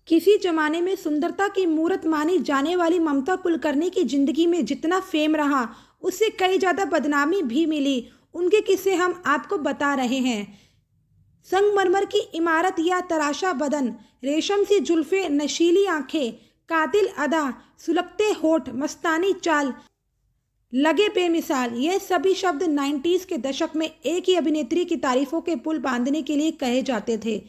किसी जमाने में सुंदरता की मूरत मानी जाने वाली ममता कुलकर्णी की जिंदगी में जितना फेम रहा, उससे कई ज्यादा बदनामी भी मिली। उनके किस्से हम आपको बता रहे हैं। संगमरमर की इमारत या तराशा बदन, रेशम सी जुल्फे, नशीली आंखें, कातिल अदा, सुलगते होठ, मस्तानी चाल, लगे बेमिसाल, ये सभी शब्द 90s के दशक में एक ही अभिनेत्री की तारीफों के पुल बांधने के लिए कहे जाते थे।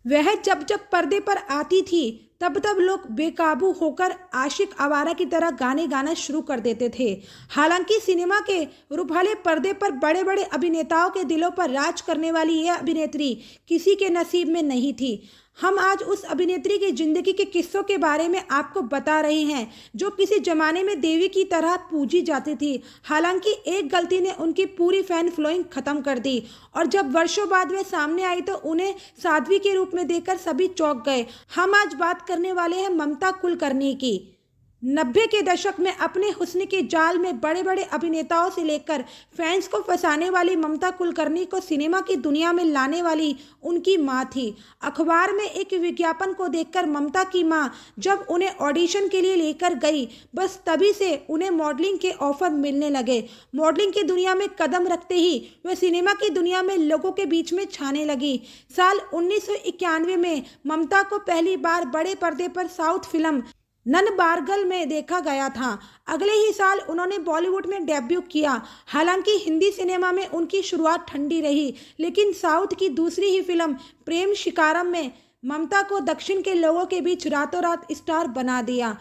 वह जब जब पर्दे पर आती थी तब तब लोग बेकाबू होकर आशिक आवारा की तरह गाने गाना शुरू कर देते थे। हालांकि सिनेमा के रुपहले पर्दे पर बड़े बड़े अभिनेताओं के दिलों पर राज करने वाली यह अभिनेत्री किसी के नसीब में नहीं थी। हम आज उस अभिनेत्री की जिंदगी के किस्सों के बारे में आपको बता रहे हैं जो किसी जमाने में देवी की तरह पूजी जाती थी। हालांकि एक गलती ने उनकी पूरी फैन फॉलोइंग खत्म कर दी और जब वर्षों बाद वे सामने आई तो उन्हें साध्वी के रूप में देखकर सभी चौंक गए। हम आज बात करने वाले हैं ममता कुलकर्णी की। 90 के दशक में अपने हुस्न के जाल में बड़े बड़े अभिनेताओं से लेकर फैंस को फंसाने वाली ममता कुलकर्णी को सिनेमा की दुनिया में लाने वाली उनकी मां थी। अखबार में एक विज्ञापन को देखकर ममता की मां जब उन्हें ऑडिशन के लिए लेकर गई, बस तभी से उन्हें मॉडलिंग के ऑफर मिलने लगे। मॉडलिंग की दुनिया में कदम रखते ही वह सिनेमा की दुनिया में लोगों के बीच में छाने लगी। साल 1991 में ममता को पहली बार बड़े पर्दे पर साउथ फिल्म ननबारगल में देखा गया था। अगले ही साल उन्होंने बॉलीवुड में डेब्यू किया। हालांकि हिंदी सिनेमा में उनकी शुरुआत ठंडी रही, लेकिन साउथ की दूसरी ही फिल्म प्रेम शिकारम में ममता को दक्षिण के लोगों के बीच रातों रात स्टार बना दिया।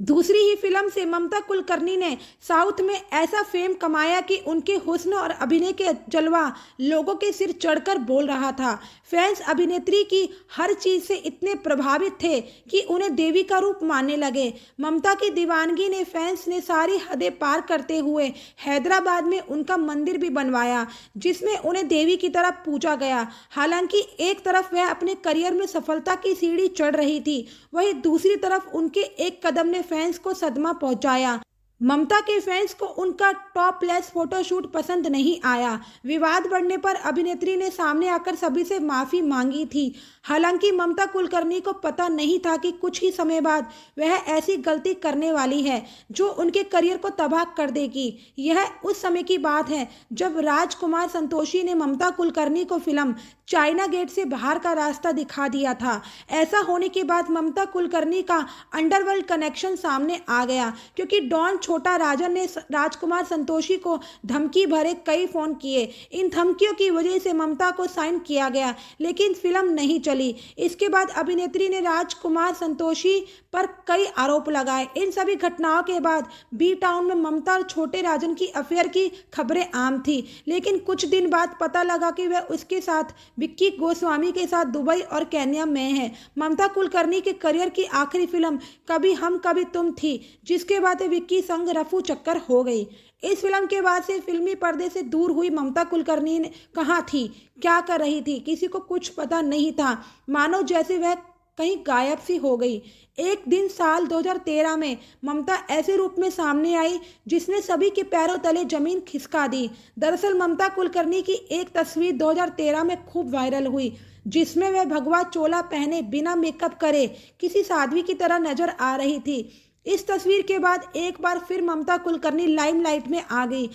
दूसरी ही फिल्म से ममता कुलकर्णी ने साउथ में ऐसा फेम कमाया कि उनके हुस्न और अभिनय के जलवा लोगों के सिर चढ़कर बोल रहा था। फैंस अभिनेत्री की हर चीज से इतने प्रभावित थे कि उन्हें देवी का रूप मानने लगे। ममता की दीवानगी ने फैंस ने सारी हदें पार करते हुए हैदराबाद में उनका मंदिर भी बनवाया जिसमें उन्हें देवी की तरह पूजा गया। हालांकि एक तरफ वह अपने करियर में सफलता की सीढ़ी चढ़ रही थी, वहीं दूसरी तरफ उनके एक कदम ने फैंस को सदमा पहुंचाया। ममता के फैंस को उनका टॉपलेस फोटोशूट पसंद नहीं आया। विवाद बढ़ने पर अभिनेत्री ने सामने आकर सभी से माफी मांगी थी। हालांकि ममता कुलकर्णी को पता नहीं था कि कुछ ही समय बाद वह ऐसी गलती करने वाली है जो उनके करियर को तबाह कर देगी। यह उस समय की बात है जब राजकुमार संतोषी ने ममता कुलकर्णी को फिल्म चाइना गेट से बाहर का रास्ता दिखा दिया था। ऐसा होने के बाद ममता कुलकर्णी का अंडरवर्ल्ड कनेक्शन सामने आ गया, क्योंकि डॉन छोटा राजन ने राजकुमार संतोषी को धमकी भरे कई फोन किए। इन धमकियों की वजह से ममता को साइन किया गया, लेकिन फिल्म नहीं चली। इसके बाद अभिनेत्री ने राजकुमार संतोषी पर कई आरोप लगाए। इन सभी घटनाओं के बाद बी टाउन में ममता और छोटे राजन की अफेयर की खबरें आम थी, लेकिन कुछ दिन बाद पता लगा कि वह उसके साथ विक्की गोस्वामी के साथ दुबई और केन्या में है। ममता कुलकर्णी के करियर की आखिरी फिल्म कभी हम कभी तुम थी, जिसके बाद विक्की संग रफू चक्कर हो गई। इस फिल्म के बाद से फिल्मी पर्दे से दूर हुई ममता कुलकर्णी कहाँ थी, क्या कर रही थी, किसी को कुछ पता नहीं था। मानो जैसे वह कहीं गायब सी हो गई। एक दिन साल 2013 में ममता ऐसे रूप में सामने आई जिसने सभी के पैरों तले जमीन खिसका दी। दरअसल ममता कुलकर्णी की एक तस्वीर 2013 में खूब वायरल हुई जिसमें वह भगवा चोला पहने बिना मेकअप करे किसी साध्वी की तरह नजर आ रही थी। इस तस्वीर के बाद एक बार फिर ममता कुलकर्णी लाइमलाइट में आ गई।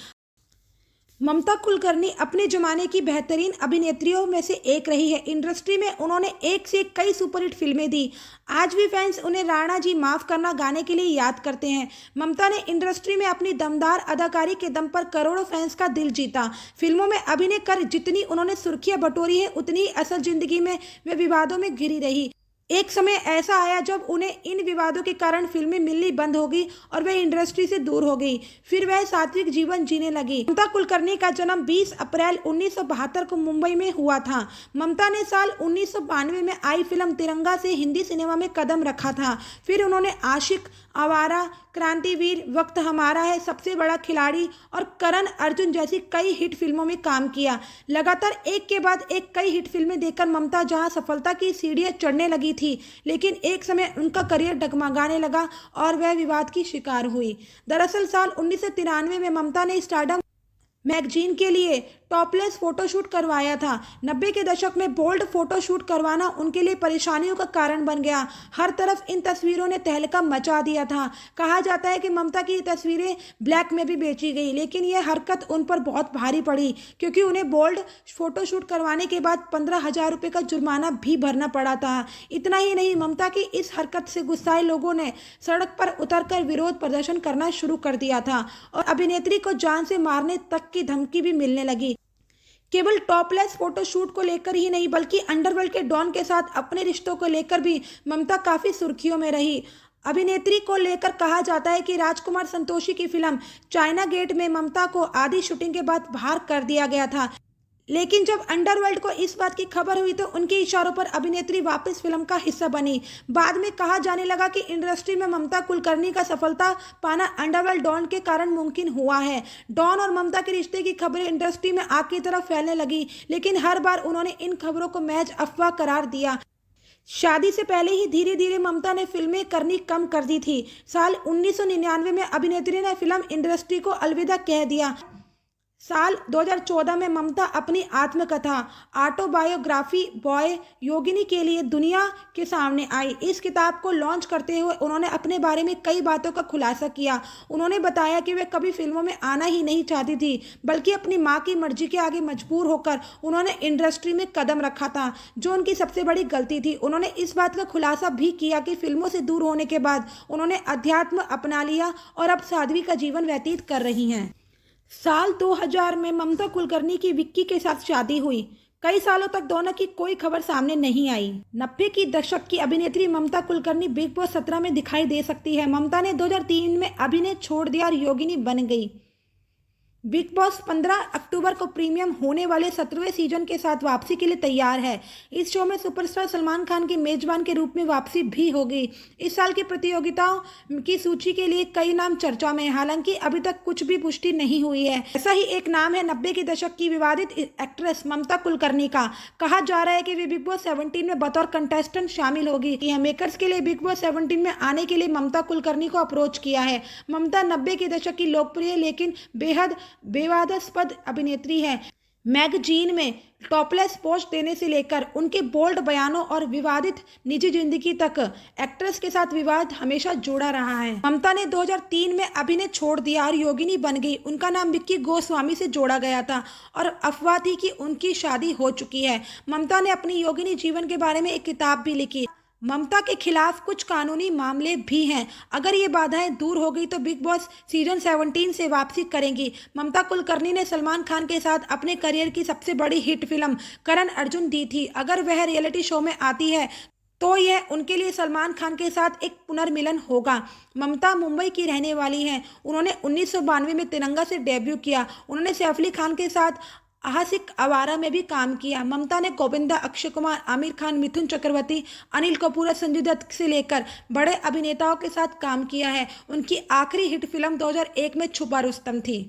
ममता कुलकर्णी अपने जमाने की बेहतरीन अभिनेत्रियों में से एक रही है। इंडस्ट्री में उन्होंने एक से कई सुपरहिट फिल्में दी। आज भी फैंस उन्हें राणा जी माफ करना गाने के लिए याद करते हैं। ममता ने इंडस्ट्री में अपनी दमदार अदाकारी के दम पर करोड़ों फैंस का दिल जीता। फिल्मों में अभिनय कर जितनी उन्होंने सुर्खियां बटोरी है, उतनी ही असल जिंदगी में वे विवादों में घिरी रही। एक समय ऐसा आया जब उन्हें इन विवादों के कारण फिल्में मिलनी बंद हो गई और वह इंडस्ट्री से दूर हो गई। फिर वह सात्विक जीवन जीने लगी। ममता कुलकर्णी का जन्म 20 अप्रैल 1972 को मुंबई में हुआ था। ममता ने साल 1992 में आई फिल्म तिरंगा से हिंदी सिनेमा में कदम रखा था। फिर उन्होंने आशिक, आवारा, क्रांतिवीर, वक्त हमारा है, सबसे बड़ा खिलाड़ी और करण अर्जुन जैसी कई हिट फिल्मों में काम किया। लगातार एक के बाद एक कई हिट फिल्में देकर ममता जहां सफलता की सीढ़ियां चढ़ने लगी थी, लेकिन एक समय उनका करियर डगमगाने लगा और वह विवाद की शिकार हुई। दरअसल साल 1993 में ममता ने स्टारडम मैगजीन के लिए टॉपलेस फोटोशूट करवाया था। 90 के दशक में बोल्ड फोटोशूट करवाना उनके लिए परेशानियों का कारण बन गया। हर तरफ इन तस्वीरों ने तहलका मचा दिया था। कहा जाता है कि ममता की तस्वीरें ब्लैक में भी बेची गई, लेकिन यह हरकत उन पर बहुत भारी पड़ी क्योंकि उन्हें बोल्ड फोटोशूट करवाने के बाद 15,000 रुपये का जुर्माना भी भरना पड़ा था। इतना ही नहीं, ममता की इस हरकत से गुस्साए लोगों ने सड़क पर उतरकर विरोध प्रदर्शन करना शुरू कर दिया था और अभिनेत्री को जान से मारने तक की धमकी भी मिलने लगी। केवल टॉपलेस फोटोशूट को लेकर ही नहीं, बल्कि अंडरवर्ल्ड के डॉन के साथ अपने रिश्तों को लेकर भी ममता काफी सुर्खियों में रही। अभिनेत्री को लेकर कहा जाता है कि राजकुमार संतोषी की फिल्म चाइना गेट में ममता को आधी शूटिंग के बाद बाहर कर दिया गया था, लेकिन जब अंडरवर्ल्ड को इस बात की खबर हुई तो उनके इशारों पर अभिनेत्री वापस फिल्म का हिस्सा बनी। बाद में कहा जाने लगा कि इंडस्ट्री में ममता कुलकर्णी का सफलता पाना अंडरवर्ल्ड डॉन के कारण मुमकिन हुआ है। डॉन और ममता के रिश्ते की खबरें इंडस्ट्री में आग की तरफ फैलने लगी, लेकिन हर बार उन्होंने इन खबरों को महज अफवाह करार दिया। शादी से पहले ही धीरे धीरे ममता ने फिल्में करनी कम कर दी थी। साल 1999 में अभिनेत्री ने फिल्म इंडस्ट्री को अलविदा कह दिया। साल 2014 में ममता अपनी आत्मकथा ऑटोबायोग्राफी बॉय योगिनी के लिए दुनिया के सामने आई। इस किताब को लॉन्च करते हुए उन्होंने अपने बारे में कई बातों का खुलासा किया। उन्होंने बताया कि वे कभी फिल्मों में आना ही नहीं चाहती थी, बल्कि अपनी मां की मर्जी के आगे मजबूर होकर उन्होंने इंडस्ट्री में कदम रखा था, जो उनकी सबसे बड़ी गलती थी। उन्होंने इस बात का खुलासा भी किया कि फिल्मों से दूर होने के बाद उन्होंने अध्यात्म अपना लिया और अब साध्वी का जीवन व्यतीत कर रही हैं। साल 2000 में ममता कुलकर्णी की विक्की के साथ शादी हुई। कई सालों तक दोनों की कोई खबर सामने नहीं आई। 90 की दशक की अभिनेत्री ममता कुलकर्णी बिग बॉस 17 में दिखाई दे सकती है। ममता ने 2003 में अभिनय छोड़ दिया और योगिनी बन गई। बिग बॉस 15 अक्टूबर को प्रीमियम होने वाले 17वें सीजन के साथ वापसी के लिए तैयार है। इस शो में सुपरस्टार सलमान खान की मेजबान के रूप में वापसी भी होगी। इस साल की प्रतियोगिताओं की सूची के लिए कई नाम चर्चा में, हालांकि अभी तक कुछ भी पुष्टि नहीं हुई है। ऐसा ही एक नाम है 90 के दशक की विवादित एक्ट्रेस ममता कुलकर्णी का। कहा जा रहा है कि वे बिग बॉस 17 में बतौर कंटेस्टेंट शामिल होगी। मेकर्स के लिए बिग बॉस 17 में आने के लिए ममता कुलकर्णी को अप्रोच किया है। ममता 90 के दशक की लोकप्रिय लेकिन बेहद विवादास्पद अभिनेत्री है। मैगजीन में टॉपलेस पोस्ट देने से लेकर उनके बोल्ड बयानों और विवादित निजी जिंदगी तक एक्ट्रेस के साथ विवाद हमेशा जुड़ा रहा है। ममता ने 2003 में अभिनय छोड़ दिया और योगिनी बन गई। उनका नाम विक्की गोस्वामी से जोड़ा गया था और अफवाह थी कि उनकी शादी हो चुकी है। ममता ने अपनी योगिनी जीवन के बारे में एक किताब भी लिखी। ममता के खिलाफ कुछ कानूनी मामले भी हैं। अगर ये बाधाएं दूर हो गई तो बिग बॉस सीजन 17 से वापसी करेंगी। ममता कुलकर्णी ने सलमान खान के साथ अपने करियर की सबसे बड़ी हिट फिल्म करण अर्जुन दी थी। अगर वह रियलिटी शो में आती है तो यह उनके लिए सलमान खान के साथ एक पुनर्मिलन होगा। ममता मुंबई की रहने वाली हैं। उन्होंने 1992 में तिरंगा से डेब्यू किया। उन्होंने सैफ अली खान के साथ आशिक आवारा में भी काम किया। ममता ने गोविंदा, अक्षय कुमार, आमिर खान, मिथुन चक्रवर्ती, अनिल कपूर, संजय दत्त से लेकर बड़े अभिनेताओं के साथ काम किया है। उनकी आखिरी हिट फिल्म 2001 में छुपा रुस्तम थी।